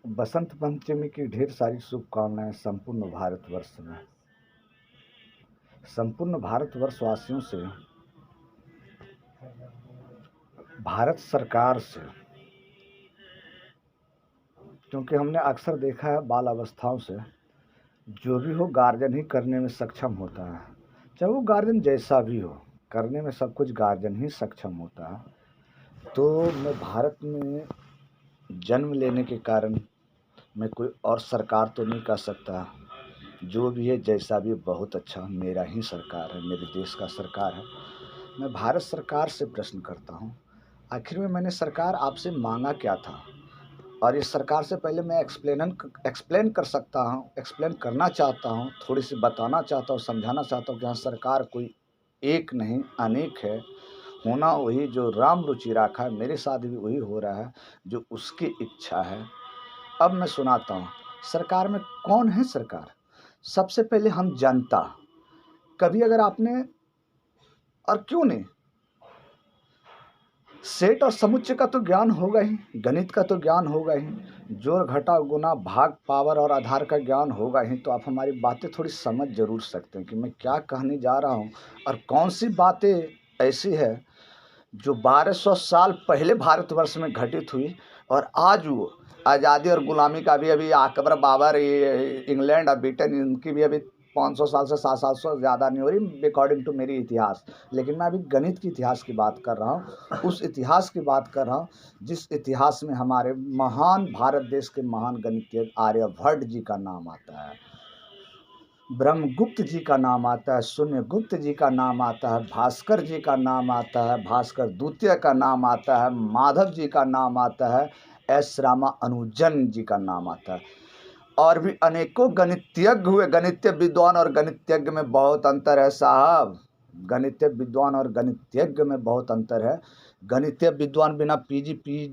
बसंत पंचमी की ढेर सारी शुभकामनाएं संपूर्ण भारतवर्ष में। संपूर्ण भारतवर्षवासियों से, भारत सरकार से, क्योंकि हमने अक्सर देखा है बाल अवस्थाओं से जो भी हो गार्जियन ही करने में सक्षम होता है, चाहे वो गार्जियन जैसा भी हो, करने में सब कुछ गार्जियन ही सक्षम होता है। तो मैं भारत में जन्म लेने के कारण मैं कोई और सरकार तो नहीं कह सकता, जो भी है जैसा भी बहुत अच्छा, मेरा ही सरकार है, मेरे देश का सरकार है। मैं भारत सरकार से प्रश्न करता हूँ, आखिर में मैंने सरकार आपसे मांगा क्या था? और इस सरकार से पहले मैं एक्सप्लेन कर सकता हूँ, एक्सप्लेन करना चाहता हूँ, थोड़ी सी बताना चाहता हूँ, समझाना चाहता हूँ कि हाँ, सरकार कोई एक नहीं अनेक है। होना वही जो राम रुचि रखा है, मेरे साथ भी वही हो रहा है जो उसकी इच्छा है। अब मैं सुनाता हूँ, सरकार में कौन है सरकार? सबसे पहले हम जनता। कभी अगर आपने, और क्यों नहीं, सेठ और समुच्चय का तो ज्ञान होगा ही, गणित का तो ज्ञान होगा ही, जोड़ घटा गुना भाग पावर और आधार का ज्ञान होगा ही, तो आप हमारी बातें थोड़ी समझ जरूर सकते हैं कि मैं क्या कहने जा रहा हूँ और कौन सी बातें ऐसी है जो 1200 साल पहले भारतवर्ष में घटित हुई और आज वो आज़ादी और गुलामी का भी, अभी अकबर बाबर, ये इंग्लैंड और ब्रिटेन, इनकी भी अभी 500 साल से 700 से ज़्यादा नहीं हो रही अकॉर्डिंग टू मेरी इतिहास। लेकिन मैं अभी गणित की इतिहास की बात कर रहा हूँ, उस इतिहास की बात कर रहा हूँ जिस इतिहास में हमारे महान भारत देश के महान गणितज्ञ आर्यभट्ट जी का नाम आता है, ब्रह्मगुप्त जी का नाम आता है, शून्यगुप्त जी का नाम आता है, भास्कर जी का नाम आता है, भास्कर द्वितीय का नाम आता है, माधव जी का नाम आता है, एस रामा अनुजन जी का नाम आता है, और भी अनेकों गणितज्ञ हुए। गणितीय विद्वान और गणितज्ञ में बहुत अंतर है साहब, गणितीय विद्वान और गणितज्ञ में बहुत अंतर है। गणितीय विद्वान बिना पीजी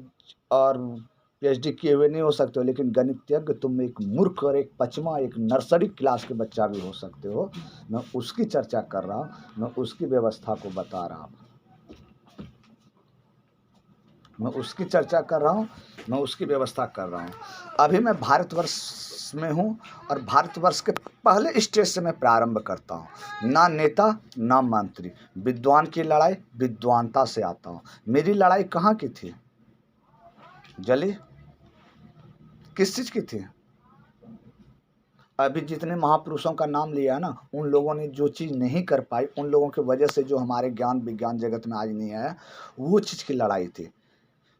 और पीएचडी किए हुए नहीं हो सकते हो, लेकिन गणितज्ञ तुम एक मूर्ख और एक पचमा, एक नर्सरी क्लास के बच्चा भी हो सकते हो। मैं उसकी चर्चा कर रहा हूँ, मैं उसकी व्यवस्था को बता रहा हूँ, मैं उसकी चर्चा कर रहा हूँ, मैं उसकी व्यवस्था कर रहा हूँ। अभी मैं भारतवर्ष में हूँ और भारतवर्ष के पहले स्टेज से मैं प्रारंभ करता हूँ। ना नेता ना मंत्री, विद्वान की लड़ाई विद्वानता से आता हूँ। मेरी लड़ाई कहाँ की थी? जली किस चीज़ की थी? अभी जितने महापुरुषों का नाम लिया है ना, उन लोगों ने जो चीज़ नहीं कर पाई, उन लोगों की वजह से जो हमारे ज्ञान विज्ञान जगत में आज नहीं आया, वो चीज़ की लड़ाई थी।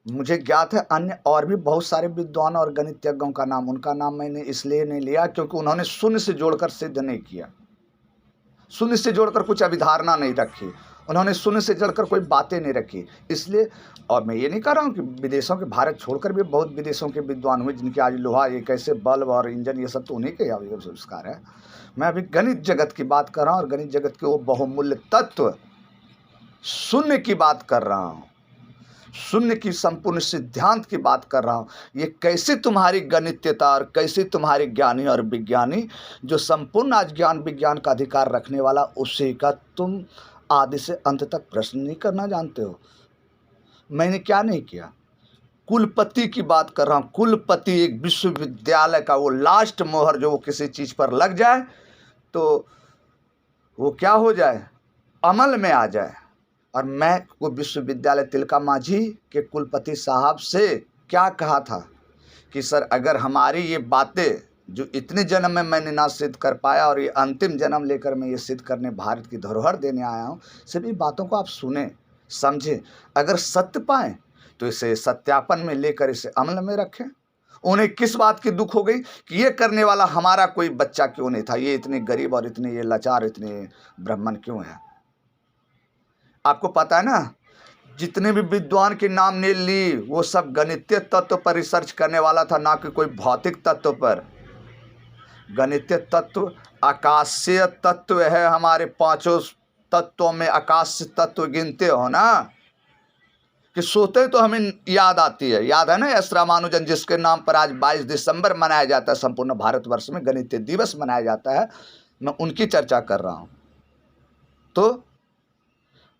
मुझे ज्ञात है अन्य और भी बहुत सारे विद्वान और गणितज्ञों का नाम, उनका नाम मैंने इसलिए नहीं लिया क्योंकि उन्होंने शून्य से जोड़कर सिद्ध नहीं किया, शून्य से जोड़कर कुछ अभिधारणा नहीं रखी, उन्होंने शून्य से जोड़कर कोई बातें नहीं रखी, इसलिए। और मैं ये नहीं कह रहा हूँ कि विदेशों के, भारत छोड़कर भी बहुत विदेशों के विद्वान हुए जिनके आज लोहा, ये कैसे बल्ब और इंजन, ये सब तो उन्हीं के आविष्कार है। मैं अभी गणित जगत की बात कर रहा हूँ और गणित जगत के वो बहुमूल्य तत्व शून्य की बात कर रहा हूँ, शून्य की संपूर्ण सिद्धांत की बात कर रहा हूँ। ये कैसे तुम्हारी गणित्यता और कैसे तुम्हारी ज्ञानी और विज्ञानी, जो संपूर्ण आज ज्ञान विज्ञान का अधिकार रखने वाला, उसी का तुम आदि से अंत तक प्रश्न नहीं करना जानते हो। मैंने क्या नहीं किया? कुलपति की बात कर रहा हूँ। कुलपति एक विश्वविद्यालय का वो लास्ट मोहर जो वो किसी चीज़ पर लग जाए तो वो क्या हो जाए, अमल में आ जाए। और मैं वो विश्वविद्यालय तिलका मांझी के कुलपति साहब से क्या कहा था कि सर, अगर हमारी ये बातें जो इतने जन्म में मैंने ना सिद्ध कर पाया और ये अंतिम जन्म लेकर मैं ये सिद्ध करने भारत की धरोहर देने आया हूँ, सभी बातों को आप सुने समझें, अगर सत्य पाएँ तो इसे सत्यापन में लेकर इसे अमल में रखें। उन्हें किस बात की दुख हो गई कि ये करने वाला हमारा कोई बच्चा क्यों नहीं था, ये इतने गरीब और इतने ये लाचार, इतने ब्राह्मण क्यों है? आपको पता है ना, जितने भी विद्वान के नाम ने ली वो सब गणितीय तत्व पर रिसर्च करने वाला था, ना कि कोई भौतिक तत्व पर। गणितीय तत्व आकाशीय तत्व है, हमारे पांचों तत्वों में आकाश तत्व गिनते हो ना, कि सोते तो हमें याद आती है, याद है ना एस रामानुजन, जिसके नाम पर आज 22 दिसंबर मनाया जाता है, संपूर्ण भारतवर्ष में गणितीय दिवस मनाया जाता है। मैं उनकी चर्चा कर रहा हूँ। तो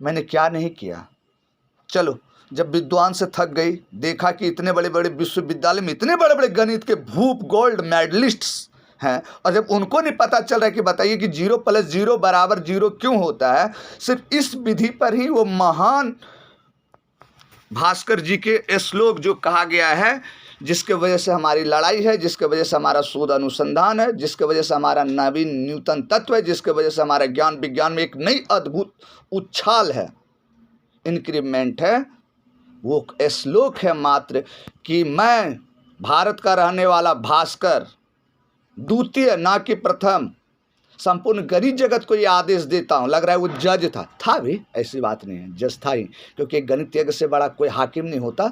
मैंने क्या नहीं किया? चलो जब विद्वान से थक गई, देखा कि इतने बड़े बड़े विश्वविद्यालय में इतने बड़े बड़े गणित के भूप गोल्ड मेडलिस्ट्स हैं, और जब उनको नहीं पता चल रहा है कि बताइए कि 0 + 0 = 0 क्यों होता है, सिर्फ इस विधि पर ही वो महान भास्कर जी के श्लोक जो कहा गया है, जिसके वजह से हमारी लड़ाई है, जिसके वजह से हमारा शोध अनुसंधान है, जिसके वजह से हमारा नवीन न्यूतन तत्व है, जिसके वजह से हमारा ज्ञान विज्ञान में एक नई अद्भुत उछाल है, इंक्रीमेंट है, वो श्लोक है मात्र कि मैं भारत का रहने वाला भास्कर, द्वितीय ना कि प्रथम, संपूर्ण गणित जगत को ये आदेश देता हूँ। लग रहा है वो जज था भी, ऐसी बात नहीं है, जज था ही, क्योंकि एक गणितज्ञ से बड़ा कोई हाकिम नहीं होता,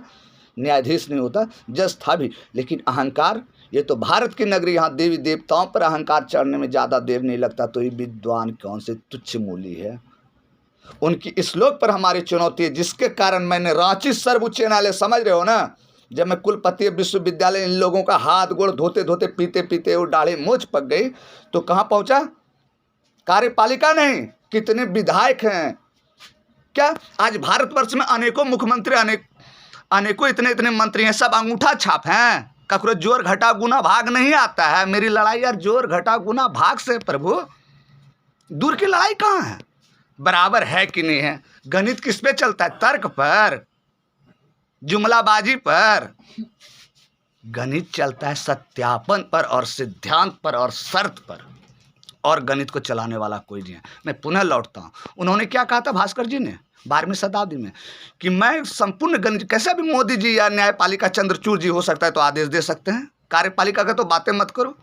न्यायाधीश नहीं होता, जज था भी। लेकिन अहंकार, ये तो भारत की नगरी, यहाँ देवी देवताओं पर अहंकार चढ़ने में ज़्यादा देर नहीं लगता, तो ये विद्वान कौन से तुच्छ मूली है। उनकी इस श्लोक पर हमारी चुनौती है, जिसके कारण मैंने रांची सर्वोच्च न्यायालय, समझ रहे हो ना, जब मैं कुलपति विश्वविद्यालय, इन लोगों का हाथ गोड़ धोते धोते पीते पीते वो दाढ़ी मूंछ पक गई, तो कहाँ पहुँचा? कार्यपालिका नहीं, कितने विधायक हैं क्या आज भारतवर्ष में, अनेकों मुख्यमंत्री, अनेकों इतने इतने मंत्री हैं, सब अंगूठा छाप हैं, ककरो जोर घटा गुना भाग नहीं आता है। मेरी लड़ाई यार जोर घटा गुना भाग से प्रभु, दूर की लड़ाई कहाँ है, बराबर है कि नहीं है। गणित किस पे चलता है? तर्क पर, जुमलाबाजी पर। गणित चलता है सत्यापन पर और सिद्धांत पर और शर्त पर, और गणित को चलाने वाला कोई नहीं है। मैं पुनः लौटता हूँ, उन्होंने क्या कहा था भास्कर जी ने 12वीं शताब्दी में, कि मैं संपूर्ण गणित, कैसे भी मोदी जी या न्यायपालिका चंद्रचूड़ जी हो सकता है तो आदेश दे सकते हैं, कार्यपालिका का तो बातें मत करो,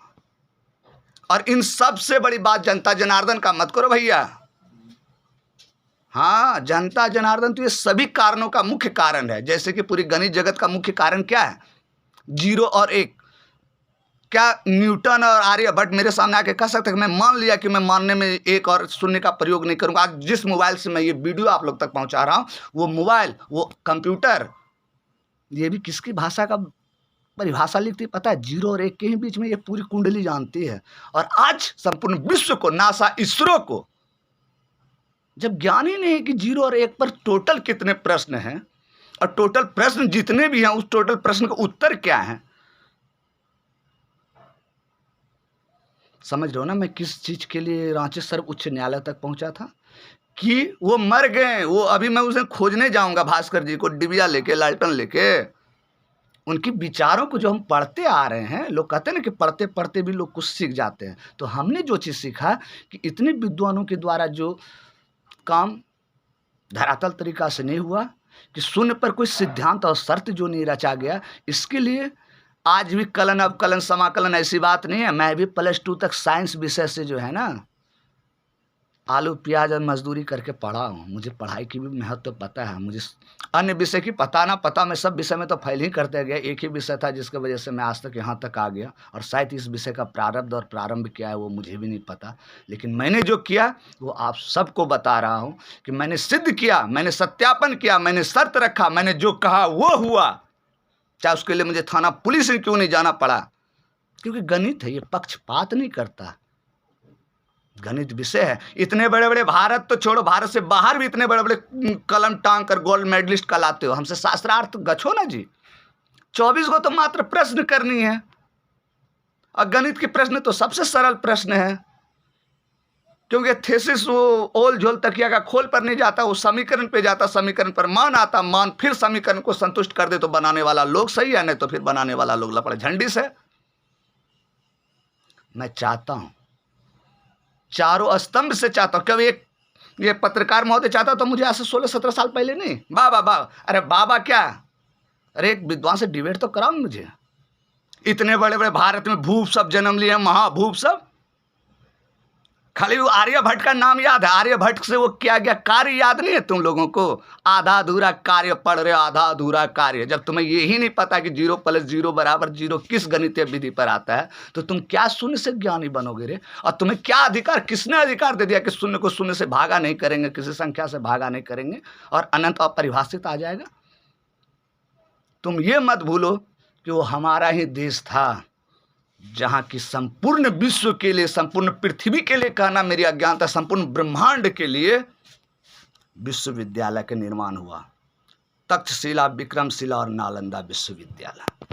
और इन सबसे बड़ी बात जनता जनार्दन का मत करो भैया। हाँ, जनता जनार्दन तो ये सभी कारणों का मुख्य कारण है। जैसे कि पूरी गणित जगत का मुख्य कारण क्या है? 0 और 1। क्या न्यूटन और आर्यभट्ट मेरे सामने आके कह सकते हैं कि मैं मान लिया कि मैं मानने में 1 और 0 का प्रयोग नहीं करूंगा? आज जिस मोबाइल से मैं ये वीडियो आप लोग तक पहुंचा रहा हूं, वो मोबाइल, वो कंप्यूटर, ये भी किसकी भाषा का परिभाषा लिखती पता है? 0 और 1 के ही बीच में ये पूरी कुंडली जानती है। और आज संपूर्ण विश्व को, नासा, इसरो को जब ज्ञान ही नहीं है कि 0 और 1 पर टोटल कितने प्रश्न हैं, और टोटल प्रश्न जितने भी हैं उस टोटल प्रश्न का उत्तर क्या है, समझ रहे हो ना मैं किस चीज़ के लिए रांची सर्वोच्च न्यायालय तक पहुंचा था? कि वो मर गए, वो अभी मैं उसे खोजने जाऊंगा, भास्कर जी को, डिबिया लेके, लालटन लेके। उनके विचारों को जो हम पढ़ते आ रहे हैं, लोग कहते हैं ना कि पढ़ते पढ़ते भी लोग कुछ सीख जाते हैं, तो हमने जो चीज़ सीखा कि इतने विद्वानों के द्वारा जो काम धरातल तरीका से नहीं हुआ, कि शून्य पर कोई सिद्धांत और शर्त जो नहीं रचा गया, इसके लिए आज भी कलन अवकलन समाकलन ऐसी बात नहीं है। मैं भी +2 तक साइंस विषय से जो है ना, आलू प्याज और मजदूरी करके पढ़ा हूँ। मुझे पढ़ाई की भी महत्व तो पता है, मुझे अन्य विषय की पता ना पता, मैं सब विषय में तो फैल ही करते गया। एक ही विषय था जिसकी वजह से मैं आज तक यहाँ तक आ गया, और शायद इस विषय का प्रारब्ध और प्रारंभ क्या है वो मुझे भी नहीं पता। लेकिन मैंने जो किया वो आप सबको बता रहा हूँ कि मैंने सिद्ध किया, मैंने सत्यापन किया, मैंने शर्त रखा, मैंने जो कहा वो हुआ, चाहे उसके लिए मुझे थाना पुलिस में क्यों नहीं जाना पड़ा। क्योंकि गणित है, ये पक्षपात नहीं करता, गणित विषय है। इतने बड़े बड़े, भारत तो छोड़ो, भारत से बाहर भी इतने बड़े बड़े कलम टांग कर गोल्ड मेडलिस्ट कहलाते हो, हमसे शास्त्रार्थ गछो ना जी। 24 को तो मात्र प्रश्न करनी है, और गणित के प्रश्न तो सबसे सरल प्रश्न है, क्योंकि थेसिस वो ओल झोल तकिया का खोल पर नहीं जाता, वो समीकरण पे जाता, समीकरण पर मान आता, मान फिर समीकरण को संतुष्ट कर दे तो बनाने वाला लोग सही है, नहीं तो फिर बनाने वाला लोग लपड़े झंडी से। मैं चाहता हूं, चारों स्तंभ से चाहता हूं, कभी एक ये पत्रकार महोदय चाहता तो मुझे आज से 16-17 साल पहले नहीं, बाबा, अरे बाबा क्या, अरे एक विद्वान से डिबेट तो कराओ मुझे। इतने बड़े बड़े भारत में भूप सब जन्म लिए, महाभूप सब, खाली वो आर्यभट्ट का नाम याद है, आर्यभट्ट से वो क्या गया कार्य याद नहीं है तुम लोगों को? आधा अधूरा कार्य पढ़ रहे हो, आधा अधूरा कार्य। जब तुम्हें यही नहीं पता कि 0 + 0 = 0 किस गणितीय विधि पर आता है, तो तुम क्या शून्य से ज्ञानी बनोगे रे? और तुम्हें क्या अधिकार, किसने अधिकार दे दिया कि शून्य को शून्य से भागा नहीं करेंगे, किसी संख्या से भागा नहीं करेंगे और अनंत अपरिभाषित आ जाएगा? तुम ये मत भूलो कि वो हमारा ही देश था जहाँ की संपूर्ण विश्व के लिए, संपूर्ण पृथ्वी के लिए कहना मेरी अज्ञानता, संपूर्ण ब्रह्मांड के लिए विश्वविद्यालय का निर्माण हुआ। तक्षशिला, विक्रमशिला और नालंदा विश्वविद्यालय।